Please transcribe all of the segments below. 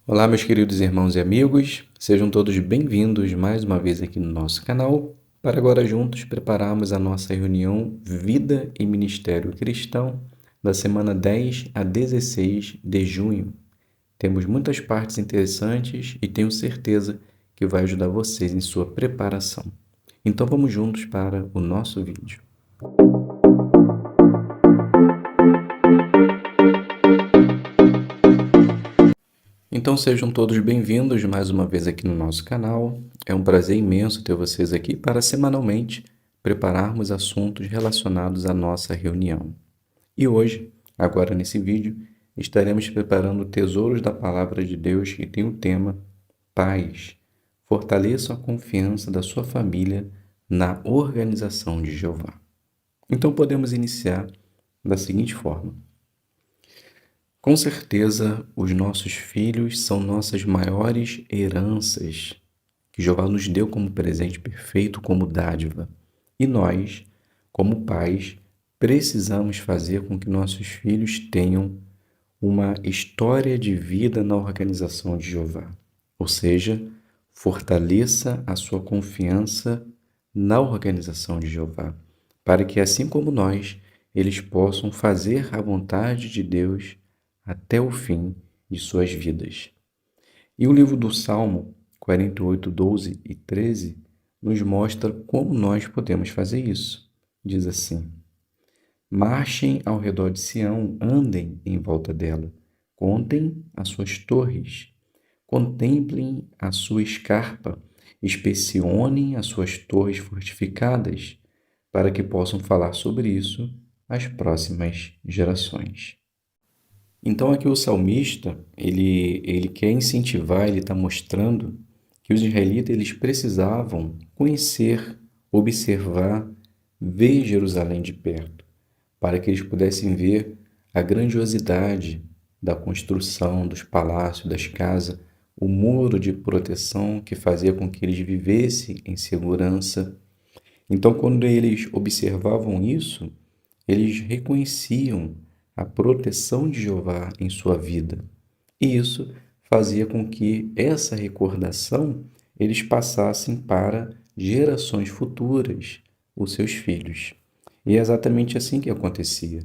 Olá, meus queridos irmãos e amigos, sejam todos bem-vindos mais uma vez aqui no nosso canal, para agora juntos prepararmos a nossa reunião Vida e Ministério Cristão da semana 10 a 16 de junho. Temos muitas partes interessantes e tenho certeza que vai ajudar vocês em sua preparação. Então vamos juntos para o nosso vídeo. Então sejam todos bem-vindos mais uma vez aqui no nosso canal. É um prazer imenso ter vocês aqui para semanalmente prepararmos assuntos relacionados à nossa reunião. E hoje, agora nesse vídeo, estaremos preparando tesouros da Palavra de Deus que tem o tema Paz. Fortaleça a confiança da sua família na organização de Jeová. Então podemos iniciar da seguinte forma. Com certeza, os nossos filhos são nossas maiores heranças, que Jeová nos deu como presente perfeito, como dádiva. E nós, como pais, precisamos fazer com que nossos filhos tenham uma história de vida na organização de Jeová. Ou seja, fortaleça a sua confiança na organização de Jeová, para que, assim como nós, eles possam fazer a vontade de Deus até o fim de suas vidas. E o livro do Salmo 48, 12 e 13 nos mostra como nós podemos fazer isso. Diz assim: marchem ao redor de Sião, andem em volta dela, contem as suas torres, contemplem a sua escarpa, inspecionem as suas torres fortificadas, para que possam falar sobre isso às próximas gerações. Então aqui o salmista, ele quer incentivar, ele está mostrando que os israelitas eles precisavam conhecer, observar, ver Jerusalém de perto, para que eles pudessem ver a grandiosidade da construção dos palácios, das casas, o muro de proteção que fazia com que eles vivessem em segurança. Então, quando eles observavam isso, eles reconheciam a proteção de Jeová em sua vida. E isso fazia com que essa recordação eles passassem para gerações futuras, os seus filhos. E é exatamente assim que acontecia,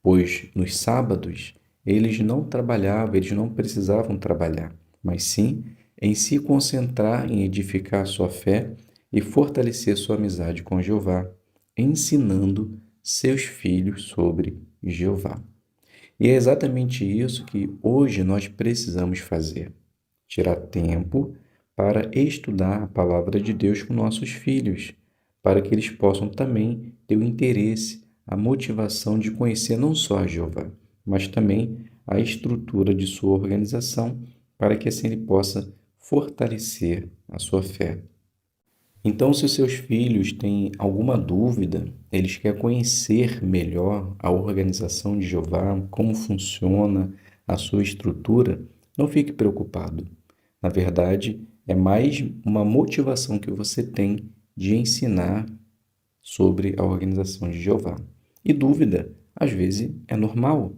pois nos sábados eles não trabalhavam, eles não precisavam trabalhar, mas sim em se concentrar em edificar a sua fé e fortalecer sua amizade com Jeová, ensinando seus filhos sobre Jeová. E é exatamente isso que hoje nós precisamos fazer: tirar tempo para estudar a palavra de Deus com nossos filhos, para que eles possam também ter o interesse, a motivação de conhecer não só a Jeová, mas também a estrutura de sua organização, para que assim ele possa fortalecer a sua fé. Então, se os seus filhos têm alguma dúvida, eles querem conhecer melhor a organização de Jeová, como funciona a sua estrutura, não fique preocupado. Na verdade, é mais uma motivação que você tem de ensinar sobre a organização de Jeová. E dúvida, às vezes, é normal.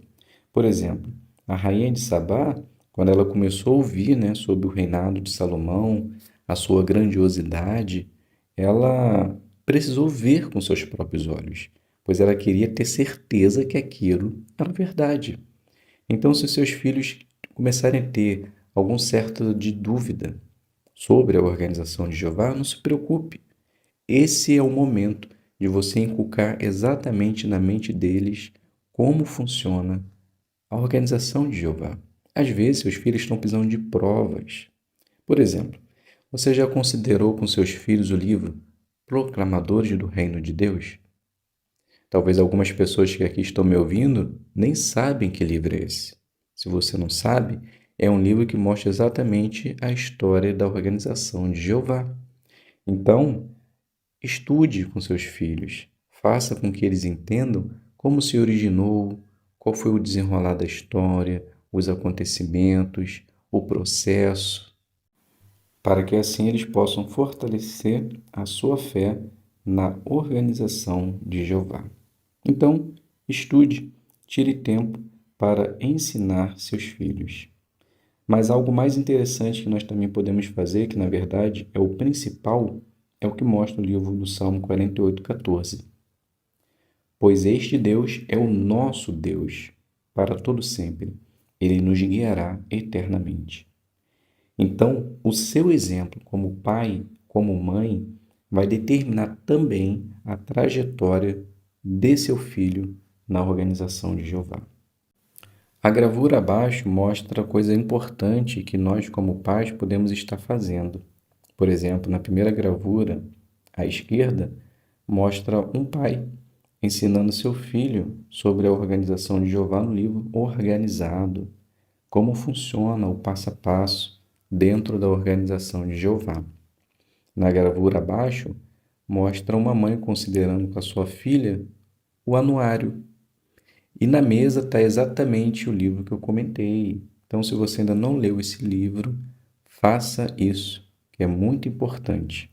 Por exemplo, a rainha de Sabá, quando ela começou a ouvir, sobre o reinado de Salomão, a sua grandiosidade, ela precisou ver com seus próprios olhos, pois ela queria ter certeza que aquilo era verdade. Então, se seus filhos começarem a ter algum certo de dúvida sobre a organização de Jeová, não se preocupe. Esse é o momento de você inculcar exatamente na mente deles como funciona a organização de Jeová. Às vezes, seus filhos estão precisando de provas. Por exemplo, você já considerou com seus filhos o livro Proclamadores do Reino de Deus? Talvez algumas pessoas que aqui estão me ouvindo nem sabem que livro é esse. Se você não sabe, é um livro que mostra exatamente a história da organização de Jeová. Então, estude com seus filhos, faça com que eles entendam como se originou, qual foi o desenrolar da história, os acontecimentos, o processo, para que assim eles possam fortalecer a sua fé na organização de Jeová. Então, estude, tire tempo para ensinar seus filhos. Mas algo mais interessante que nós também podemos fazer, que na verdade é o principal, é o que mostra o livro do Salmo 48:14. Pois este Deus é o nosso Deus, para todo sempre. Ele nos guiará eternamente. Então, o seu exemplo como pai, como mãe, vai determinar também a trajetória de seu filho na organização de Jeová. A gravura abaixo mostra coisa importante que nós, como pais, podemos estar fazendo. Por exemplo, na primeira gravura, à esquerda, mostra um pai ensinando seu filho sobre a organização de Jeová no livro Organizado, como funciona o passo a passo dentro da organização de Jeová. Na gravura abaixo, mostra uma mãe considerando com a sua filha o anuário. E na mesa está exatamente o livro que eu comentei. Então, se você ainda não leu esse livro, faça isso, que é muito importante.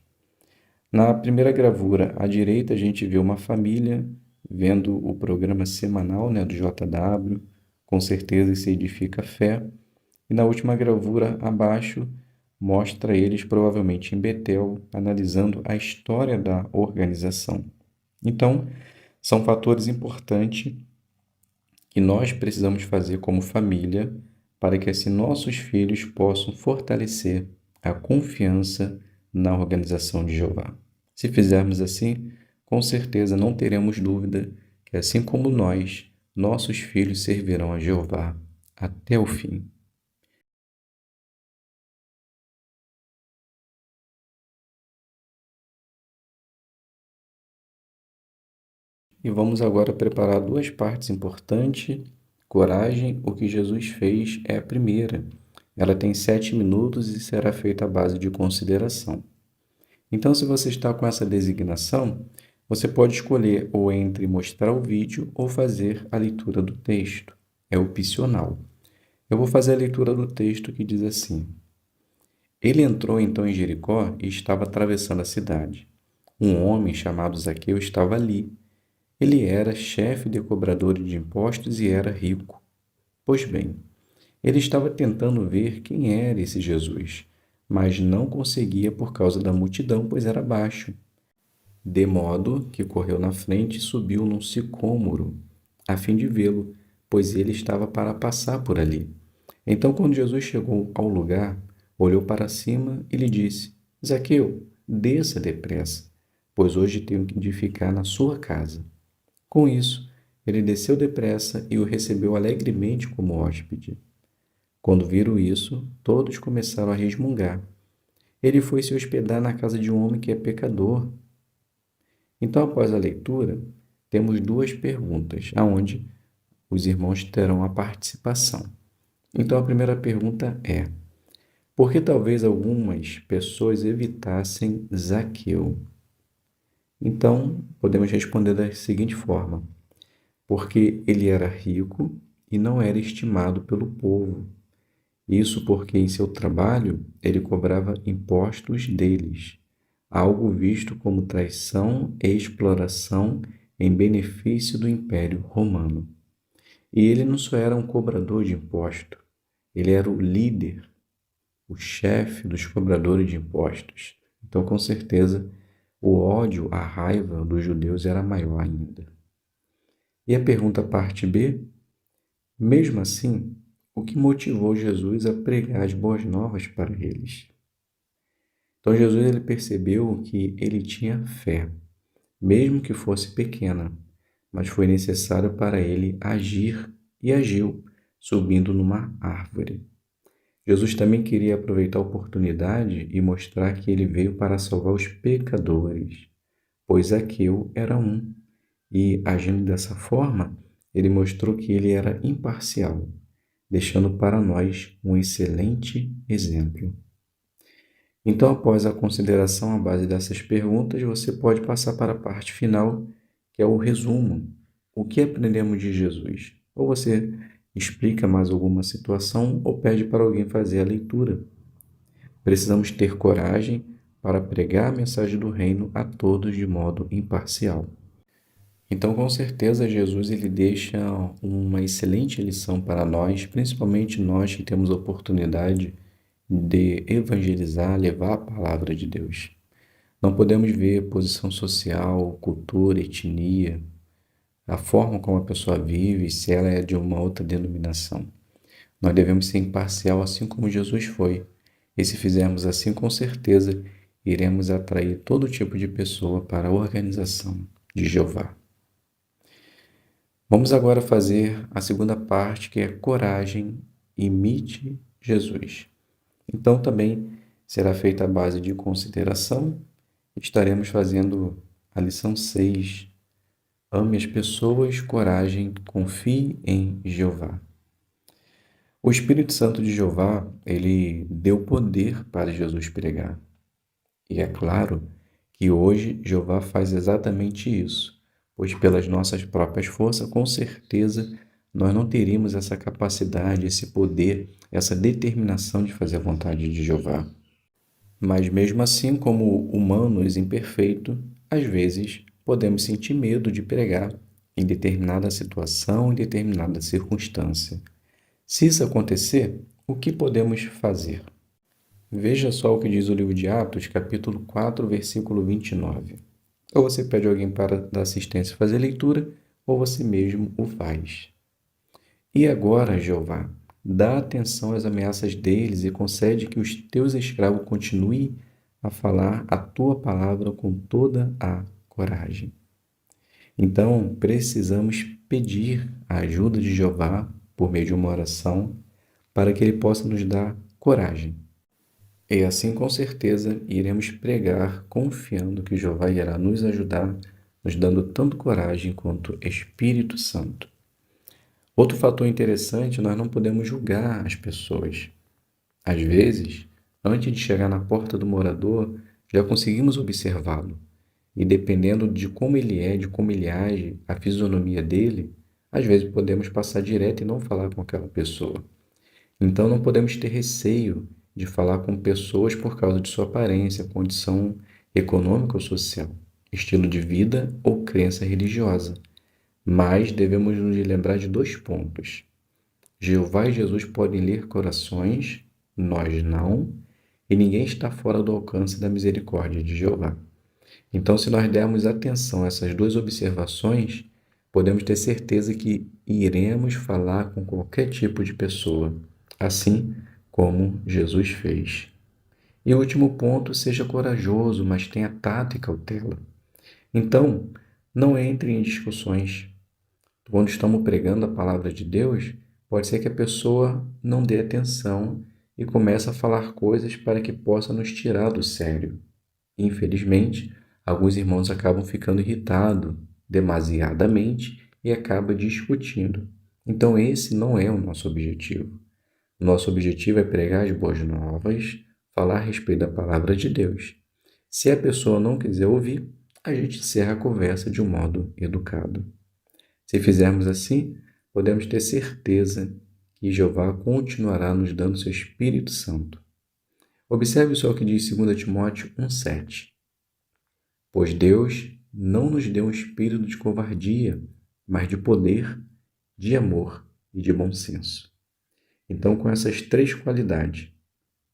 Na primeira gravura, à direita, a gente vê uma família vendo o programa semanal, né, do JW, com certeza isso edifica a fé. E na última gravura, abaixo, mostra eles provavelmente em Betel, analisando a história da organização. Então, são fatores importantes que nós precisamos fazer como família para que assim nossos filhos possam fortalecer a confiança na organização de Jeová. Se fizermos assim, com certeza não teremos dúvida que assim como nós, nossos filhos servirão a Jeová até o fim. E vamos agora preparar duas partes importantes. Coragem, o que Jesus fez é a primeira. Ela tem 7 minutos e será feita à base de consideração. Então, se você está com essa designação, você pode escolher ou entre mostrar o vídeo ou fazer a leitura do texto. É opcional. Eu vou fazer a leitura do texto que diz assim: Ele entrou então em Jericó e estava atravessando a cidade. Um homem chamado Zaqueu estava ali. Ele era chefe de cobradores de impostos e era rico. Pois bem, ele estava tentando ver quem era esse Jesus, mas não conseguia por causa da multidão, pois era baixo. De modo que correu na frente e subiu num sicômoro, a fim de vê-lo, pois ele estava para passar por ali. Então, quando Jesus chegou ao lugar, olhou para cima e lhe disse: Zaqueu, desça depressa, pois hoje tenho de ficar na sua casa. Com isso, ele desceu depressa e o recebeu alegremente como hóspede. Quando viram isso, todos começaram a resmungar. Ele foi se hospedar na casa de um homem que é pecador. Então, após a leitura, temos duas perguntas, aonde os irmãos terão a participação. Então, a primeira pergunta é: por que talvez algumas pessoas evitassem Zaqueu? Então, podemos responder da seguinte forma: porque ele era rico e não era estimado pelo povo. Isso porque em seu trabalho ele cobrava impostos deles, algo visto como traição e exploração em benefício do Império Romano. E ele não só era um cobrador de imposto, ele era o líder, o chefe dos cobradores de impostos. Então, com certeza, o ódio, a raiva dos judeus era maior ainda. E a pergunta parte B, mesmo assim, o que motivou Jesus a pregar as boas novas para eles? Então Jesus ele percebeu que ele tinha fé, mesmo que fosse pequena, mas foi necessário para ele agir e agiu, subindo numa árvore. Jesus também queria aproveitar a oportunidade e mostrar que ele veio para salvar os pecadores, pois Zaqueu era um, e agindo dessa forma, ele mostrou que ele era imparcial, deixando para nós um excelente exemplo. Então, após a consideração à base dessas perguntas, você pode passar para a parte final, que é o resumo. O que aprendemos de Jesus? Ou você explica mais alguma situação ou pede para alguém fazer a leitura. Precisamos ter coragem para pregar a mensagem do reino a todos de modo imparcial. Então, com certeza, Jesus ele deixa uma excelente lição para nós, principalmente nós que temos a oportunidade de evangelizar, levar a palavra de Deus. Não podemos ver posição social, cultura, etnia, a forma como a pessoa vive, se ela é de uma outra denominação. Nós devemos ser imparcial, assim como Jesus foi. E se fizermos assim, com certeza, iremos atrair todo tipo de pessoa para a organização de Jeová. Vamos agora fazer a segunda parte, que é coragem, imite Jesus. Então, também será feita a base de consideração. Estaremos fazendo a lição 6. Ame as pessoas, coragem, confie em Jeová. O Espírito Santo de Jeová, ele deu poder para Jesus pregar. E é claro que hoje Jeová faz exatamente isso, pois pelas nossas próprias forças, com certeza, nós não teríamos essa capacidade, esse poder, essa determinação de fazer a vontade de Jeová. Mas mesmo assim, como humanos imperfeitos, às vezes podemos sentir medo de pregar em determinada situação, em determinada circunstância. Se isso acontecer, o que podemos fazer? Veja só o que diz o livro de Atos, capítulo 4, versículo 29. Ou você pede alguém para dar assistência e fazer leitura, ou você mesmo o faz. E agora, Jeová, dá atenção às ameaças deles e concede que os teus escravos continuem a falar a tua palavra com toda a coragem. Então, precisamos pedir a ajuda de Jeová por meio de uma oração para que ele possa nos dar coragem. E assim, com certeza, iremos pregar confiando que Jeová irá nos ajudar, nos dando tanto coragem quanto Espírito Santo. Outro fator interessante, nós não podemos julgar as pessoas. Às vezes, antes de chegar na porta do morador, já conseguimos observá-lo. E dependendo de como ele é, de como ele age, a fisionomia dele, às vezes podemos passar direto e não falar com aquela pessoa. Então não podemos ter receio de falar com pessoas por causa de sua aparência, condição econômica ou social, estilo de vida ou crença religiosa. Mas devemos nos lembrar de 2 pontos. Jeová e Jesus podem ler corações, nós não, e ninguém está fora do alcance da misericórdia de Jeová. Então, se nós dermos atenção a essas 2 observações, podemos ter certeza que iremos falar com qualquer tipo de pessoa, assim como Jesus fez. E o último ponto, seja corajoso, mas tenha tato e cautela. Então, não entre em discussões. Quando estamos pregando a palavra de Deus, pode ser que a pessoa não dê atenção e comece a falar coisas para que possa nos tirar do sério. Infelizmente, alguns irmãos acabam ficando irritados demasiadamente e acabam discutindo. Então, esse não é o nosso objetivo. O nosso objetivo é pregar as boas novas, falar a respeito da palavra de Deus. Se a pessoa não quiser ouvir, a gente encerra a conversa de um modo educado. Se fizermos assim, podemos ter certeza que Jeová continuará nos dando seu Espírito Santo. Observe só o que diz 2 Timóteo 1,7. Pois Deus não nos deu um espírito de covardia, mas de poder, de amor e de bom senso. Então, com essas 3 qualidades,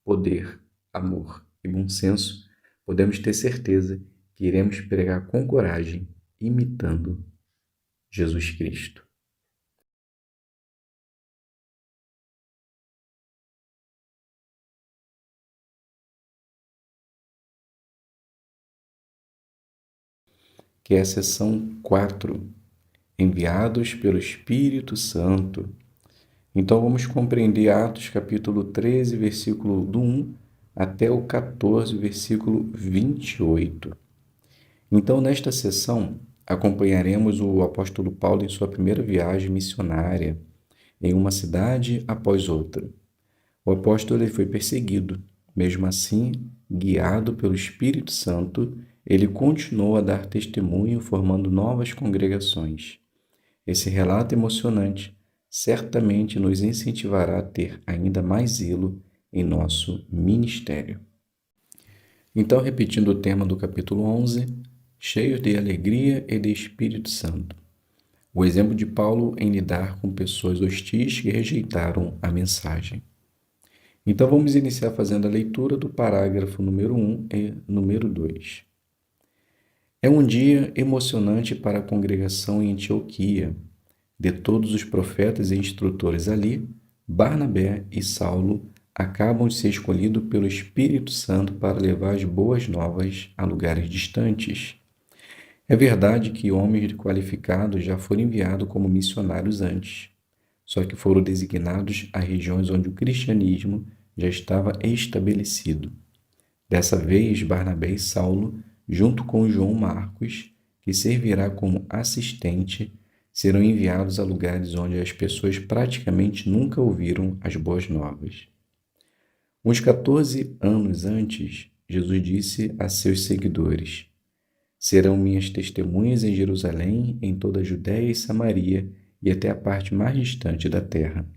poder, amor e bom senso, podemos ter certeza que iremos pregar com coragem, imitando Jesus Cristo. Que é a seção 4, enviados pelo Espírito Santo. Então vamos compreender Atos capítulo 13, versículo do 1 até o 14, versículo 28. Então nesta sessão acompanharemos o apóstolo Paulo em sua primeira viagem missionária, em uma cidade após outra. O apóstolo ele foi perseguido, mesmo assim, guiado pelo Espírito Santo, ele continuou a dar testemunho, formando novas congregações. Esse relato emocionante certamente nos incentivará a ter ainda mais zelo em nosso ministério. Então, repetindo o tema do capítulo 11, cheios de alegria e de Espírito Santo. O exemplo de Paulo em lidar com pessoas hostis que rejeitaram a mensagem. Então vamos iniciar fazendo a leitura do parágrafo número 1 e número 2. É um dia emocionante para a congregação em Antioquia. De todos os profetas e instrutores ali, Barnabé e Saulo acabam de ser escolhidos pelo Espírito Santo para levar as boas novas a lugares distantes. É verdade que homens qualificados já foram enviados como missionários antes, só que foram designados a regiões onde o cristianismo já estava estabelecido. Dessa vez, Barnabé e Saulo, junto com João Marcos, que servirá como assistente, serão enviados a lugares onde as pessoas praticamente nunca ouviram as boas novas. Uns 14 anos antes, Jesus disse a seus seguidores: serão minhas testemunhas em Jerusalém, em toda a Judéia e Samaria e até a parte mais distante da terra.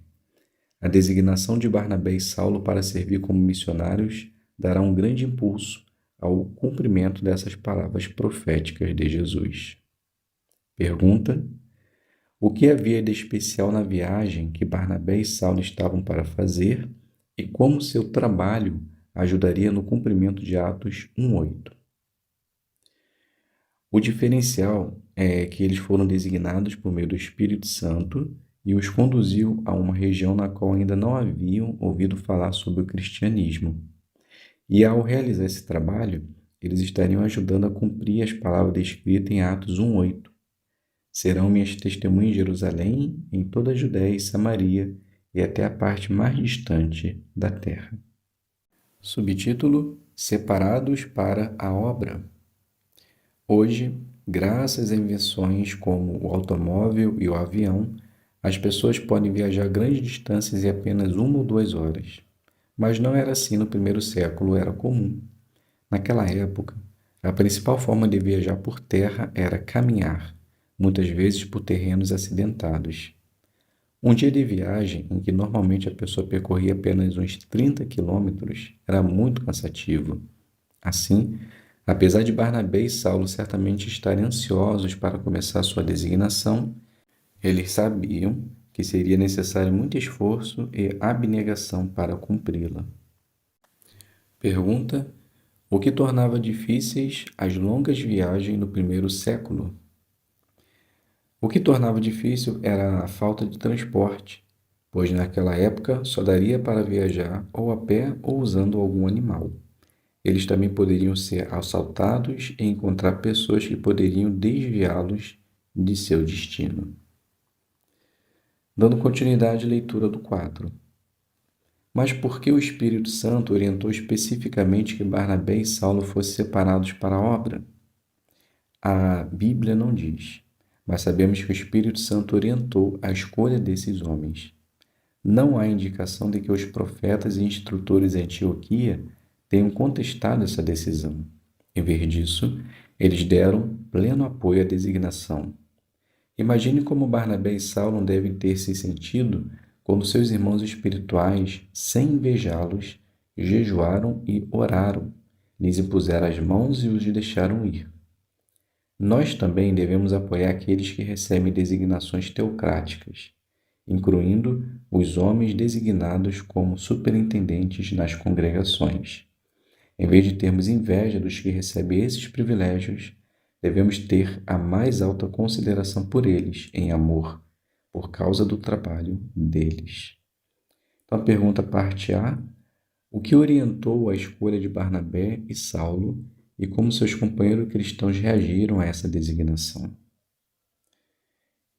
A designação de Barnabé e Saulo para servir como missionários dará um grande impulso ao cumprimento dessas palavras proféticas de Jesus. Pergunta: o que havia de especial na viagem que Barnabé e Saulo estavam para fazer e como seu trabalho ajudaria no cumprimento de Atos 1:8? O diferencial é que eles foram designados por meio do Espírito Santo e os conduziu a uma região na qual ainda não haviam ouvido falar sobre o cristianismo. E ao realizar esse trabalho, eles estariam ajudando a cumprir as palavras descritas em Atos 1:8. Serão minhas testemunhas em Jerusalém, em toda a Judéia e Samaria e até a parte mais distante da terra. Subtítulo: Separados para a obra. Hoje, graças a invenções como o automóvel e o avião, as pessoas podem viajar grandes distâncias em apenas 1 ou 2 horas. Mas não era assim no primeiro século, era comum. Naquela época, a principal forma de viajar por terra era caminhar, muitas vezes por terrenos acidentados. Um dia de viagem, em que normalmente a pessoa percorria apenas uns 30 quilômetros, era muito cansativo. Assim, apesar de Barnabé e Saulo certamente estarem ansiosos para começar sua designação, eles sabiam que seria necessário muito esforço e abnegação para cumpri-la. Pergunta: o que tornava difíceis as longas viagens no primeiro século? O que tornava difícil era a falta de transporte, pois naquela época só daria para viajar ou a pé ou usando algum animal. Eles também poderiam ser assaltados e encontrar pessoas que poderiam desviá-los de seu destino. Dando continuidade à leitura do 4. Mas por que o Espírito Santo orientou especificamente que Barnabé e Saulo fossem separados para a obra? A Bíblia não diz, mas sabemos que o Espírito Santo orientou a escolha desses homens. Não há indicação de que os profetas e instrutores em Antioquia tenham contestado essa decisão. Em vez disso, eles deram pleno apoio à designação. Imagine como Barnabé e Saulo devem ter se sentido quando seus irmãos espirituais, sem invejá-los, jejuaram e oraram, lhes impuseram as mãos e os deixaram ir. Nós também devemos apoiar aqueles que recebem designações teocráticas, incluindo os homens designados como superintendentes nas congregações. Em vez de termos inveja dos que recebem esses privilégios, devemos ter a mais alta consideração por eles, em amor, por causa do trabalho deles. Então, a pergunta parte A: o que orientou a escolha de Barnabé e Saulo e como seus companheiros cristãos reagiram a essa designação?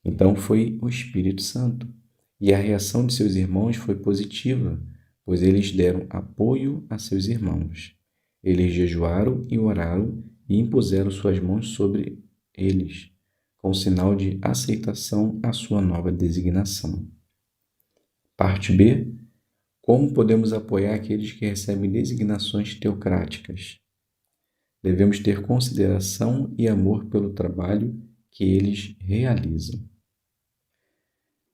Então, foi o Espírito Santo. E a reação de seus irmãos foi positiva, pois eles deram apoio a seus irmãos. Eles jejuaram e oraram e impuseram suas mãos sobre eles, com sinal de aceitação à sua nova designação. Parte B: como podemos apoiar aqueles que recebem designações teocráticas? Devemos ter consideração e amor pelo trabalho que eles realizam.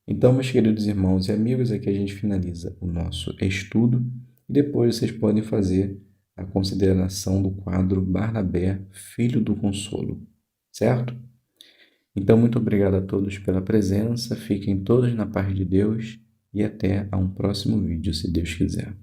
Então, meus queridos irmãos e amigos, aqui a gente finaliza o nosso estudo e depois vocês podem fazer a consideração do quadro Barnabé, Filho do Consolo, certo? Então, muito obrigado a todos pela presença, fiquem todos na paz de Deus e até a um próximo vídeo, se Deus quiser.